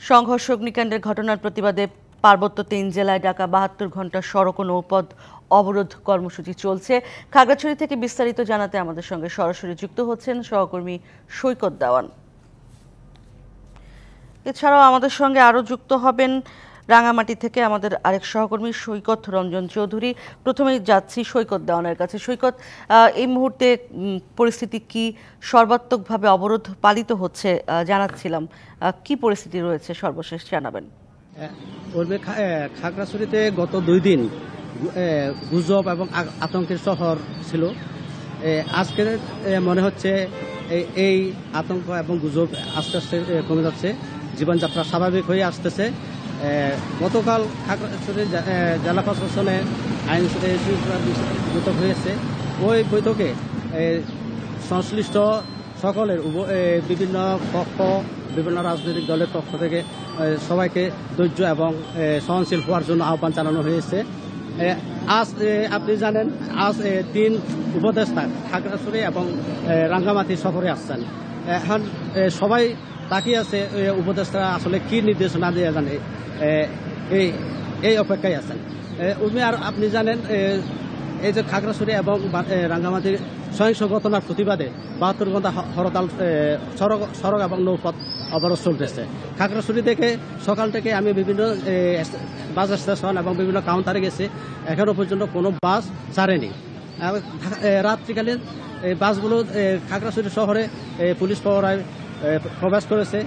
সংঘর্ষ অগ্নিকাণ্ডের ঘটনার প্রতিবাদে পার্বত্য ৩ জেলায় ডাকা ৭২ ঘণ্টা সড়ক ও নৌপথ অবরোধ কর্মসূচি চলছে। খাগড়াছড়ি থেকে বিস্তারিত জানাতে আমাদের সঙ্গে সরাসরি যুক্ত হচ্ছেন সহকর্মী সৈকত দেওয়ান। এছাড়াও আমাদের সঙ্গে আরও যুক্ত হবেন রাঙামাটি থেকে আমাদের আরেক সহকর্মী সৈকত রঞ্জন চৌধুরী। প্রথমেই যাচ্ছি সৈকত দেওয়ানের কাছে। সৈকত, এই মুহূর্তে পরিস্থিতি কি? সর্বাত্মকভাবে অবরোধ পালিত হচ্ছে জানাচ্ছিলাম, কি পরিস্থিতি রয়েছে সর্বশেষ জানাবেন। খাগড়াছড়িতে গত 2 দিন গুজব এবং আতঙ্কের শহর ছিল। আজকে মনে হচ্ছে এই আতঙ্ক এবং গুজব আস্তে আস্তে কমে যাচ্ছে, জীবনযাত্রা স্বাভাবিক হয়ে আসতেছে। গতকাল খাগড়াছড়ি জেলা প্রশাসনে আইন শৃঙ্খলা বৈঠক হয়েছে। ওই বৈঠকে সংশ্লিষ্ট সকলের বিভিন্ন পক্ষ, বিভিন্ন রাজনৈতিক দলের পক্ষ থেকে সবাইকে ধৈর্য এবং সহনশীল হওয়ার জন্য আহ্বান জানানো হয়েছে। আজ আপনি জানেন, আজ 3 উপদেষ্টা খাগড়াছড়ি এবং রাঙ্গামাটি সফরে আসছেন। এখন সবাই তাকিয়ে আছে উপদেষ্টা আসলে কি নির্দেশনা দিয়ে জানে, এই অপেক্ষায় আছেন। আর আপনি জানেন, এই যে খাগড়াছড়ি এবং রাঙ্গামাটির সহিংস ঘটনার প্রতিবাদে ৭২ ঘণ্টা হরতাল সড়ক এবং নৌপথ অবরোধ চলতেছে। খাগড়াছড়ি থেকে সকাল থেকে আমি বিভিন্ন বাস স্টেশন এবং বিভিন্ন কাউন্টারে গেছি, এখনো পর্যন্ত কোনো বাস ছাড়েনি। রাত্রিকালীন বাসগুলো খাগড়াছড়ি শহরে পুলিশ পাওয়ায় প্রবেশ করেছে।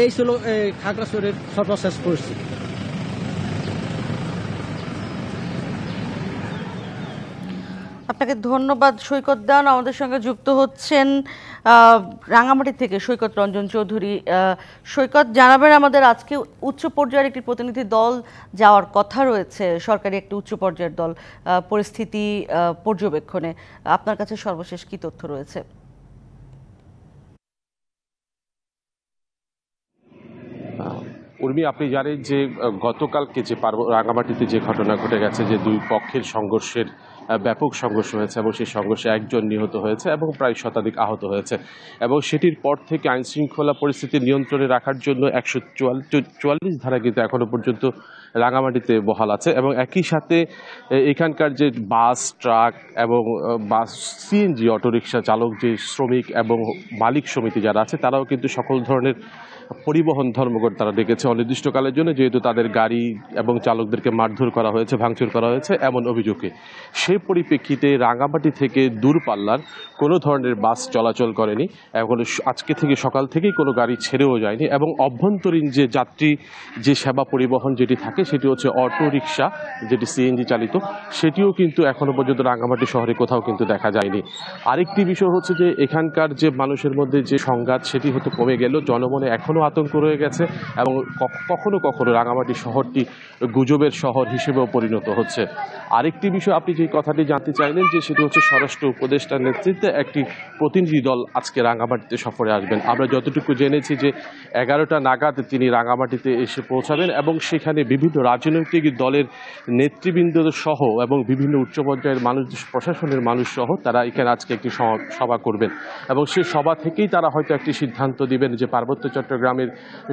এই ছিল খাগড়াছড়ির সর্বশেষ পরিস্থিতি। আপনাকে ধন্যবাদ সৈকত দেওয়ান। আমাদের সঙ্গে যুক্ত হচ্ছেন রাঙামাটি থেকে সৈকত রঞ্জন চৌধুরী। সৈকত, জানাবেন আমাদের আজকে উচ্চ পর্যায়ের একটি প্রতিনিধি দল যাওয়ার কথা রয়েছে, সরকারি একটি উচ্চ পর্যায়ের দল পরিস্থিতি পর্যবেক্ষণে। আপনার কাছে সর্বশেষ কি তথ্য রয়েছে? উর্মি, আপনি জানেন যে গতকালকে যে রাঙামাটিতে যে ঘটনা ঘটে গেছে, যে 2 পক্ষের সংঘর্ষের ব্যাপক সংঘর্ষ হয়েছে এবং সেই সংঘর্ষে 1 জন নিহত হয়েছে এবং প্রায় শতাধিক আহত হয়েছে, এবং সেটির পর থেকে আইন শৃঙ্খলা পরিস্থিতি নিয়ন্ত্রণে রাখার জন্য 144 ধারা কিন্তু এখনো পর্যন্ত রাঙামাটিতে বহাল আছে। এবং একই সাথে এখানকার যে বাস, ট্রাক এবং বাস, সিএনজি, অটোরিকশা চালক, যে শ্রমিক এবং মালিক সমিতি যারা আছে, তারাও কিন্তু সকল ধরনের পরিবহন ধর্মঘট তারা ডেকেছে অনির্দিষ্টকালের জন্য, যেহেতু তাদের গাড়ি এবং চালকদেরকে মারধর করা হয়েছে, ভাঙচুর করা হয়েছে এমন অভিযোগে। সেই পরিপ্রেক্ষিতে রাঙামাটি থেকে দূরপাল্লার কোনো ধরনের বাস চলাচল করেনি। এখন আজকে থেকে সকাল থেকেই কোনো গাড়ি ছেড়েও যায়নি, এবং অভ্যন্তরীণ যে যাত্রী যে সেবা পরিবহন যেটি থাকে সেটি হচ্ছে অটো রিক্সা, যেটি সিএনজি চালিত, সেটিও কিন্তু এখনো পর্যন্ত রাঙামাটি শহরে কোথাও কিন্তু দেখা যায়নি। আরেকটি বিষয় হচ্ছে যে এখানকার যে মানুষের মধ্যে যে সংঘাত সেটি হয়তো কমে গেল, জনমনে এখনও আতঙ্ক রয়ে গেছে, এবং কখনো কখনো রাঙামাটি শহরটি গুজবের শহর হিসেবেও পরিণত হচ্ছে। আরেকটি বিষয় আপনি যে কথাটি জানতে চাইলেন, যে সেটি হচ্ছে স্বরাষ্ট্র উপদেষ্টার নেতৃত্বে একটি প্রতিনিধি দল আজকে রাঙামাটিতে সফরে আসবেন। আমরা যতটুকু জেনেছি যে 11টা নাগাদ তিনি রাঙামাটিতে এসে পৌঁছাবেন, এবং সেখানে বিভিন্ন রাজনৈতিক দলের নেতৃবৃন্দ সহ এবং বিভিন্ন উচ্চ পর্যায়ের মানুষ, প্রশাসনের মানুষ সহ তারা এখানে আজকে একটি সভা করবেন, এবং সেই সভা থেকেই তারা হয়তো একটি সিদ্ধান্ত দিবেন যে পার্বত্য চট্টগ্রামের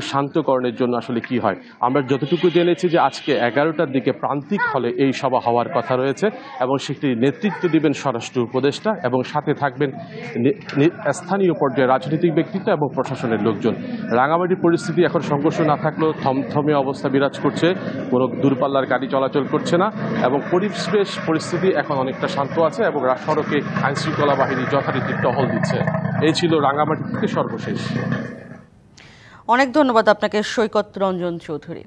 শান্তকরণের জন্য আসলে কি হয়। আমরা যতটুকু জেনেছি যে আজকে 11টার দিকে প্রান্তিক হলে এই সভা হওয়ার কথা রয়েছে, এবং সেটির নেতৃত্ব দিবেন স্বরাষ্ট্র উপদেষ্টা, এবং সাথে থাকবেন স্থানীয় পর্যায়ে রাজনৈতিক ব্যক্তিত্ব এবং প্রশাসনের লোকজন। রাঙামাটির পরিস্থিতি এখন সংঘর্ষ না থাকলেও থমথমে অবস্থা বিরাজ করছে, কোনো দূরপাল্লার গাড়ি চলাচল করছে না, এবং পরিস্থিতি এখন অনেকটা শান্ত আছে, এবং সড়কে আইনশৃঙ্খলা বাহিনী যথারীতি টহল দিচ্ছে। এই ছিল রাঙামাটি থেকে সর্বশেষ। অনেক ধন্যবাদ আপনাকে সৈকত রঞ্জন চৌধুরী।